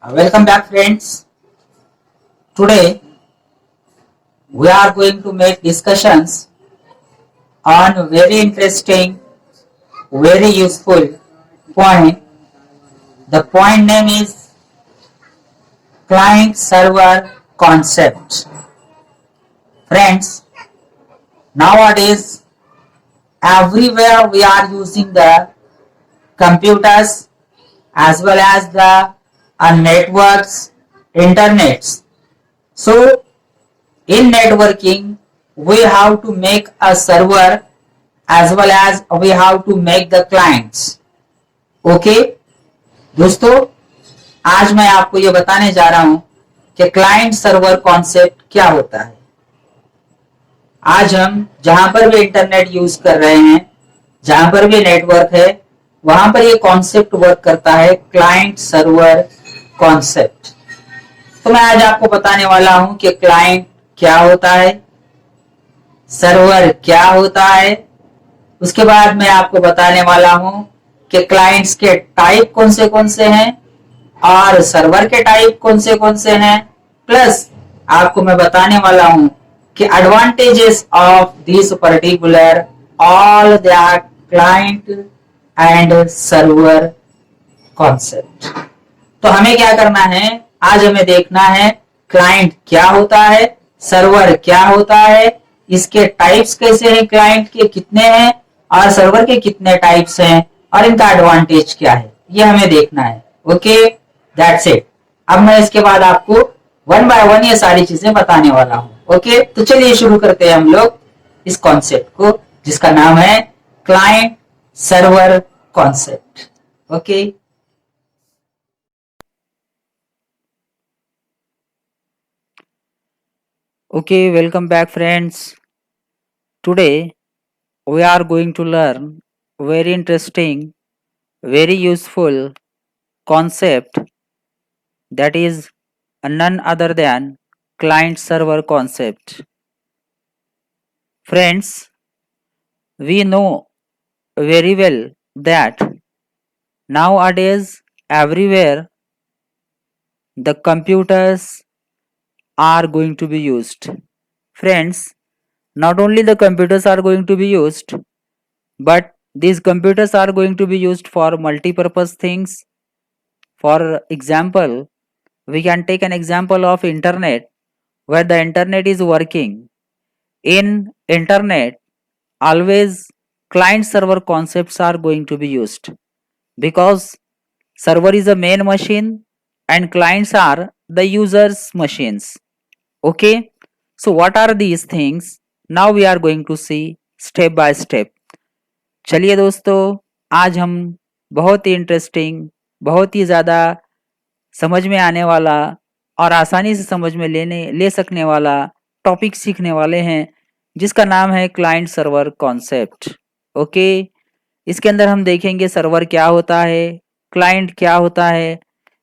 Welcome back, friends. Today we are going to make discussions on very interesting, very useful point. The point name is client server concept. Friends, nowadays everywhere we are using the computers as well as the networks, internets. So in networking, we have to make a server as well as we have to make the clients. Okay दोस्तों, आज मैं आपको ये बताने जा रहा हूं कि क्लाइंट सर्वर कॉन्सेप्ट क्या होता है। आज हम जहां पर भी इंटरनेट यूज कर रहे हैं, जहां पर भी नेटवर्क है, वहां पर ये कॉन्सेप्ट वर्क करता है, क्लाइंट सर्वर कॉन्सेप्ट। तो मैं आज आपको बताने वाला हूं कि क्लाइंट क्या होता है, सर्वर क्या होता है। उसके बाद मैं आपको बताने वाला हूं कि क्लाइंट्स के टाइप कौन से हैं और सर्वर के टाइप कौन से हैं। प्लस आपको मैं बताने वाला हूं कि advantages of this particular all that client and server concept. तो हमें क्या करना है, आज हमें देखना है क्लाइंट क्या होता है, सर्वर क्या होता है, इसके टाइप्स कैसे हैं, क्लाइंट के कितने हैं और सर्वर के कितने टाइप्स हैं और इनका एडवांटेज क्या है, ये हमें देखना है। Okay, that's it. अब मैं इसके बाद आपको वन बाय वन ये सारी चीजें बताने वाला हूं। ओके, तो चलिए शुरू करते हैं हम लोग इस कॉन्सेप्ट को, जिसका नाम है client server concept. Okay, Okay, welcome back, friends. Today we are going to learn very interesting, very useful concept that is none other than client server concept. Friends, we know very well that nowadays everywhere the computers are going to be used. Friends, not only the computers are going to be used, but these computers are going to be used for multi-purpose things. For example, we can take an example of internet, where the internet is working. In internet, always client server concepts are going to be used, because server is a main machine and clients are the users machines. Okay, so what are these things? Now we are going to see step by step. चलिए दोस्तों, आज हम बहुत ही interesting, बहुत ही ज़्यादा समझ में आने वाला और आसानी से समझ में ले सकने वाला टॉपिक सीखने वाले हैं, जिसका नाम है क्लाइंट सर्वर कॉन्सेप्ट। ओके, इसके अंदर हम देखेंगे सर्वर क्या होता है, क्लाइंट क्या होता है।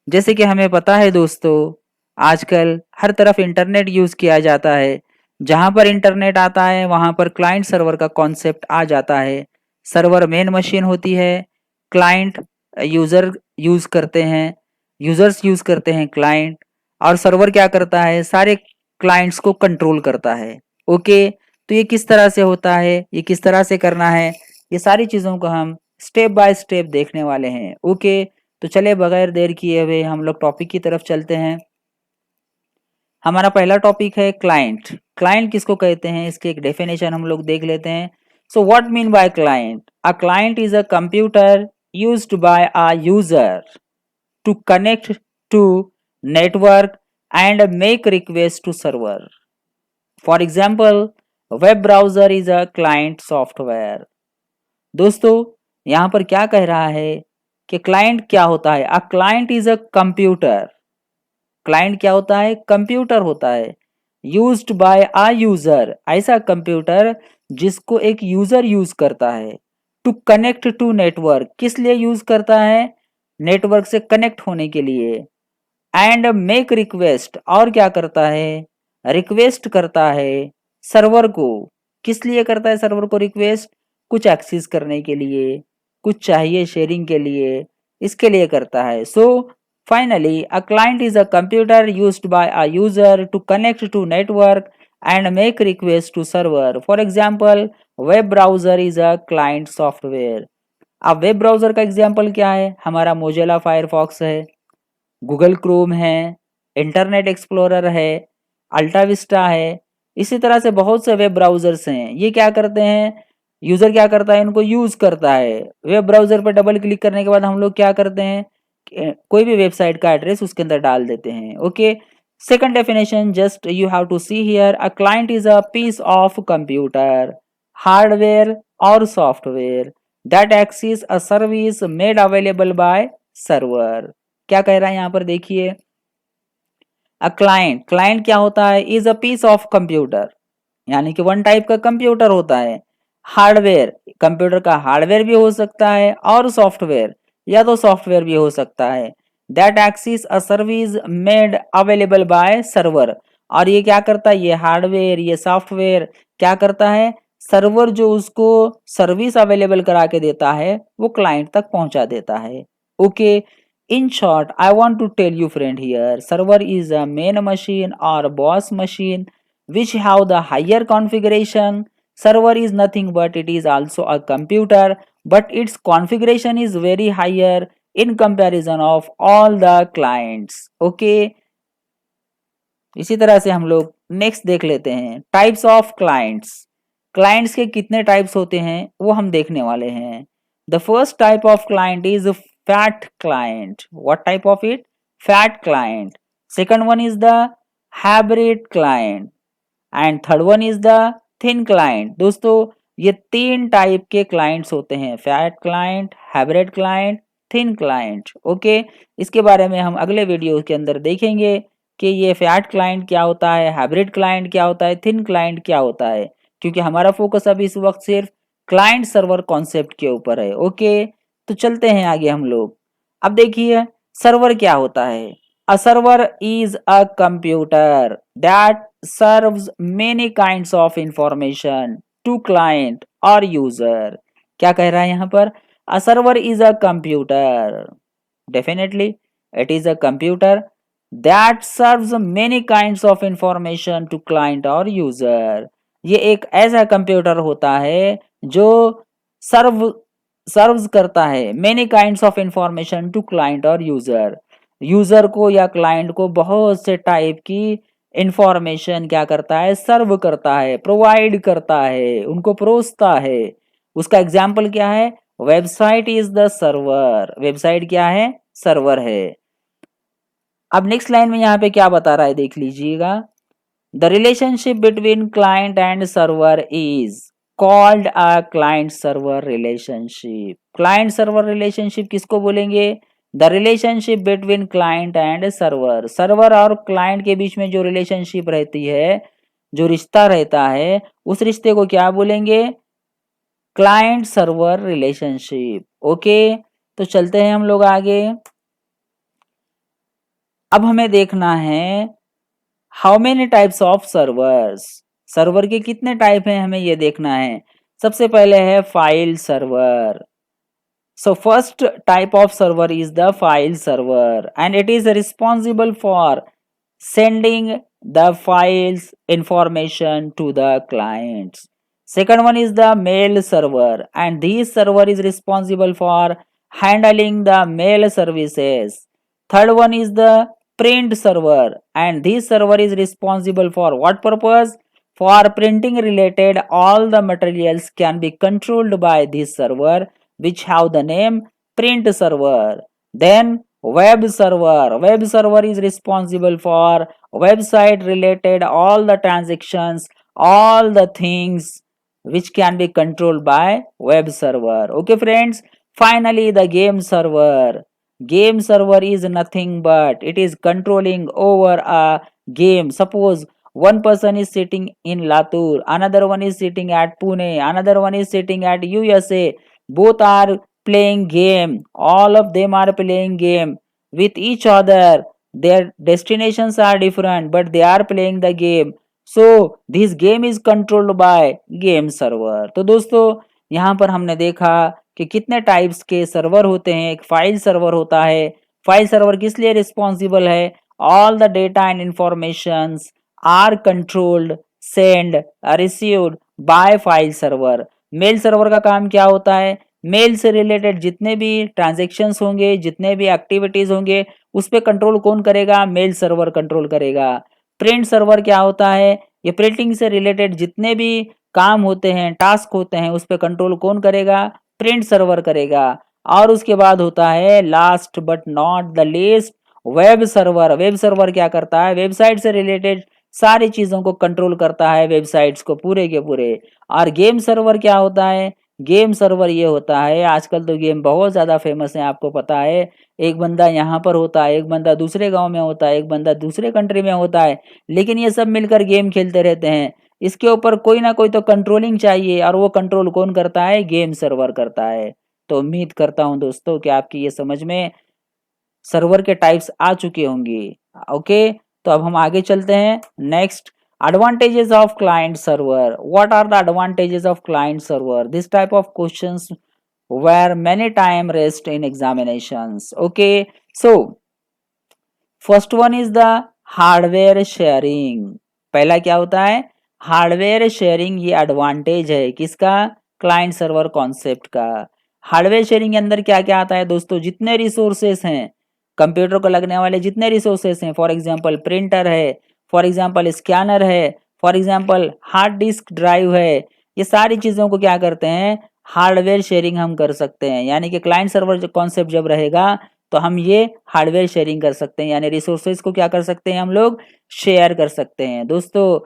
जैसे कि हमें पता है दोस्तों, आजकल हर तरफ इंटरनेट यूज़ किया जाता है। जहाँ पर इंटरनेट आता है वहाँ पर क्लाइंट सर्वर का कॉन्सेप्ट आ जाता है। सर्वर मेन मशीन होती है, क्लाइंट यूज़र यूज़ करते हैं, यूज़र्स यूज़ करते हैं क्लाइंट, और सर्वर क्या करता है, सारे क्लाइंट्स को कंट्रोल करता है। ओके, तो ये किस तरह से होता है, ये किस तरह से करना है, ये सारी चीज़ों को हम स्टेप बाय स्टेप देखने वाले हैं। ओके, तो चले बगैर देर किए हुए हम लोग टॉपिक की तरफ चलते हैं। हमारा पहला टॉपिक है क्लाइंट। क्लाइंट किसको कहते हैं, इसकी एक डेफिनेशन हम लोग देख लेते हैं। So what mean by client? A client is a computer used by a user to connect to network and make request to server. For example, web browser is a client software. दोस्तों, यहाँ पर क्या कह रहा है कि client क्या होता है? अ client is a computer. Client क्या होता है? कंप्यूटर होता है। यूज्ड बाय अ यूजर, ऐसा कंप्यूटर जिसको एक यूजर यूज करता है। टू कनेक्ट टू नेटवर्क, किस लिए यूज करता है? नेटवर्क से कनेक्ट होने के लिए। एंड मेक रिक्वेस्ट, और क्या करता है? रिक्वेस्ट करता है सर्वर को। किस लिए करता है सर्वर को रिक्वेस्ट? कुछ एक्सेस करने के लिए, कुछ चाहिए शेयरिंग के लिए, इसके लिए करता है। सो Finally, a client is a computer used by a user to connect to network and make requests to server. For example, web browser is a client software. अब वेब ब्राउजर का एग्जाम्पल क्या है? हमारा मोजिला फायरफॉक्स है, Google Chrome है, internet explorer है, अल्टा Vista है। इसी तरह से बहुत से वेब ब्राउजर्स हैं। ये क्या करते हैं? यूजर क्या करता है? इनको यूज करता है। वेब ब्राउजर पर डबल क्लिक करने के बाद हम लोग क्या करते हैं? कोई भी वेबसाइट का एड्रेस उसके अंदर डाल देते हैं। Okay, second definition just you have to see here, a client is a piece of computer, hardware और software that access a service made available by server. क्या कह रहा है यहाँ पर देखिए, अ क्लाइंट, क्लाइंट क्या होता है? Is a piece of computer, यानी कि वन टाइप का कंप्यूटर होता है। हार्डवेयर, कंप्यूटर का हार्डवेयर भी हो सकता है, और सॉफ्टवेयर या तो सॉफ्टवेयर भी हो सकता है। That access a service made available by server, और ये क्या करता है? ये हार्डवेयर, ये सॉफ्टवेयर क्या करता है? सर्वर जो उसको सर्विस अवेलेबल करा के देता है वो क्लाइंट तक पहुंचा देता है। Okay, in short, I want to tell you friend here, server is a main machine or boss machine which have the higher configuration. Server is nothing but it is also a computer, but its configuration is very higher in comparison of all the clients. Okay, इसी तरह से हम लोग next देख लेते हैं, types of clients. Clients के कितने टाइप्स होते हैं वो हम देखने वाले हैं। The first type of client is fat client. What type of it? Fat client. Second one is the hybrid client and third one is the thin client. दोस्तों, ये तीन टाइप के क्लाइंट्स होते हैं, fat client, hybrid client, thin client. Okay, इसके बारे में हम अगले वीडियो के अंदर देखेंगे कि ये फैट क्लाइंट क्या होता है, हाइब्रिड क्लाइंट क्या होता है, थिन क्लाइंट क्या होता है, क्योंकि हमारा फोकस अभी इस वक्त सिर्फ क्लाइंट सर्वर कॉन्सेप्ट के ऊपर है। ओके, तो चलते हैं आगे हम लोग। अब देखिए, सर्वर क्या होता है? A server is a computer that serves many kinds of information to client और यूजर। क्या कह रहा है यहाँ पर? A server is a computer, definitely it is a computer that serves many kinds of information to client और user। ये एक ऐसा कंप्यूटर होता है जो सर्व्स करता है many kinds of information to client और यूजर। यूजर को या क्लाइंट को बहुत से टाइप की इंफॉर्मेशन क्या करता है? सर्व करता है, प्रोवाइड करता है, उनको परोसता है। उसका एग्जाम्पल क्या है? Website is the server. Website क्या है? सर्वर है। अब नेक्स्ट लाइन में यहाँ पे क्या बता रहा है देख लीजिएगा, the relationship between client and server is called a client server relationship. Client server relationship किसको बोलेंगे? The relationship between client and server. Server और क्लाइंट के बीच में जो रिलेशनशिप रहती है, जो रिश्ता रहता है, उस रिश्ते को क्या बोलेंगे? Client server relationship. ओके, तो चलते हैं हम लोग आगे। अब हमें देखना है how many types of servers. Server के कितने टाइप हैं हमें ये देखना है। सबसे पहले है file server. So first type of server is the file server and it is responsible for sending the files information to the clients. Second one is the mail server and this server is responsible for handling the mail services. Third one is the print server and this server is responsible for what purpose? For printing related all the materials can be controlled by this server which have the name print server. Then web server. Web server is responsible for website related all the transactions, all the things which can be controlled by web server. Okay friends, finally the game server. Game server is nothing but it is controlling over a game. Suppose one person is sitting in Latur, another one is sitting at Pune, another one is sitting at USA. Both are playing game, all of them are playing game with each other. Their destinations are different but they are playing the game. So this game is controlled by game server. तो दोस्तों, यहाँ पर हमने देखा कि कितने types के server होते हैं। एक फाइल सर्वर होता है, फाइल सर्वर किस लिए रिस्पॉन्सिबल है? All the data and information are controlled, send, received by file server. Mail server का काम क्या होता है? मेल से रिलेटेड जितने भी ट्रांजेक्शन्स होंगे, जितने भी एक्टिविटीज होंगे, उस पर कंट्रोल कौन करेगा? मेल सर्वर कंट्रोल करेगा। प्रिंट सर्वर क्या होता है? ये प्रिंटिंग से रिलेटेड जितने भी काम होते हैं, टास्क होते हैं, उस पर कंट्रोल कौन करेगा? प्रिंट सर्वर करेगा। और उसके बाद होता है last but not the least web server. Web server क्या करता है? वेबसाइट से रिलेटेड सारी चीजों को कंट्रोल करता है, वेबसाइट्स को पूरे के पूरे। और गेम सर्वर क्या होता है? गेम सर्वर ये होता है, आजकल तो गेम बहुत ज़्यादा फेमस है, आपको पता है। एक बंदा यहाँ पर होता है, एक बंदा दूसरे गांव में होता है, एक बंदा दूसरे कंट्री में होता है, लेकिन ये सब मिलकर गेम खेलते रहते हैं। इसके ऊपर कोई ना कोई तो कंट्रोलिंग चाहिए, और वो कंट्रोल कौन करता है? गेम सर्वर करता है। तो उम्मीद करता हूँ दोस्तों कि आपकी ये समझ में सर्वर के टाइप्स आ चुके होंगे। ओके, तो अब हम आगे चलते हैं। Next, advantages of client server. What are the advantages of client server? This type of questions were many time raised in examinations. Okay, so first one is the hardware sharing. पहला क्या होता है? Hardware sharing. ये advantage है किसका? Client server concept का। Hardware sharing के अंदर क्या क्या आता है दोस्तों? जितने रिसोर्सेस हैं, कंप्यूटर को लगने वाले जितने रिसोर्सेस हैं, फॉर एग्जांपल प्रिंटर है, फॉर एग्जांपल स्कैनर है, for example hard disk drive है, ये सारी चीज़ों को क्या करते हैं? हार्डवेयर शेयरिंग हम कर सकते हैं। यानी कि क्लाइंट सर्वर कॉन्सेप्ट जब रहेगा तो हम ये हार्डवेयर शेयरिंग कर सकते हैं, यानी रिसोर्सेज को क्या कर सकते हैं? हम लोग शेयर कर सकते हैं दोस्तों।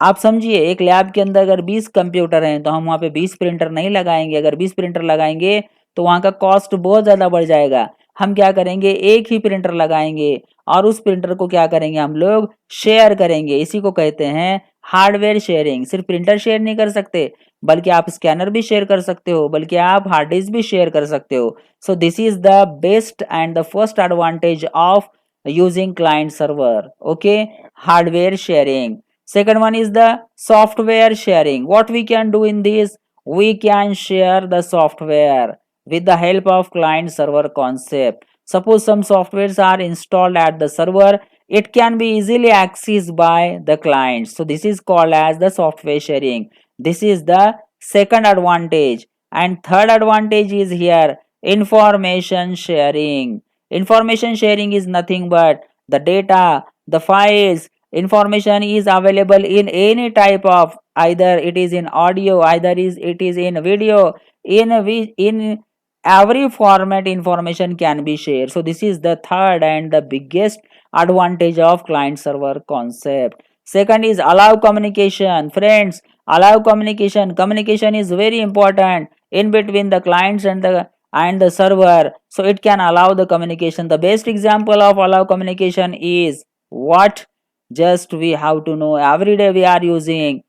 आप समझिए, एक लैब के अंदर अगर 20 कंप्यूटर हैं तो हम वहाँ पे 20 प्रिंटर नहीं लगाएंगे। अगर 20 प्रिंटर लगाएंगे तो वहाँ का कॉस्ट बहुत ज़्यादा बढ़ जाएगा। हम क्या करेंगे? एक ही प्रिंटर लगाएंगे और उस प्रिंटर को क्या करेंगे? हम लोग शेयर करेंगे। इसी को कहते हैं हार्डवेयर शेयरिंग। सिर्फ प्रिंटर शेयर नहीं कर सकते, बल्कि आप स्कैनर भी शेयर कर सकते हो, बल्कि आप हार्ड डिस्क भी शेयर कर सकते हो। So this is the best and the first advantage of using client server. Okay, hardware sharing. Second one is the software sharing. What we can do in this? We can share the software with the help of client server concept. Suppose some softwares are installed at the server, it can be easily accessed by the client. So this is called as the software sharing. This is the second advantage. And third advantage is here, information sharing. Information sharing is nothing but the data, the files, information is available in any type of, either it is in audio, either it is in video, in every format information can be shared. So this is the third and the biggest advantage of client server concept. Second is allow communication. Friends, allow communication. Communication is very important in between the clients and the server, so it can allow the communication. The best example of allow communication is what? Just we have to know, every day we are using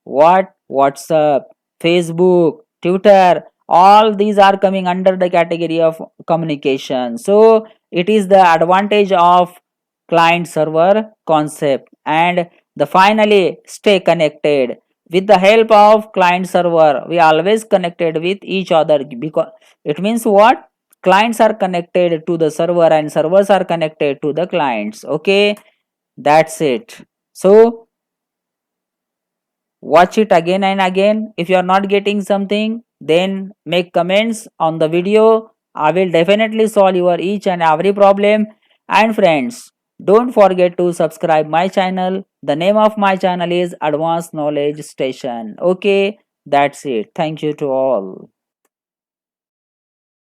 what? WhatsApp, Facebook, Twitter, all these are coming under the category of communication. So it is the advantage of client server concept. And the finally, stay connected. With the help of client server, we always connected with each other, because it means what? Clients are connected to the server and servers are connected to the clients. Okay, that's it. So watch it again and again. If you are not getting something, then make comments on the video. I will definitely solve your each and every problem. And friends, don't forget to subscribe my channel. The name of my channel is Advanced Knowledge Station. Okay, that's it. Thank you to all.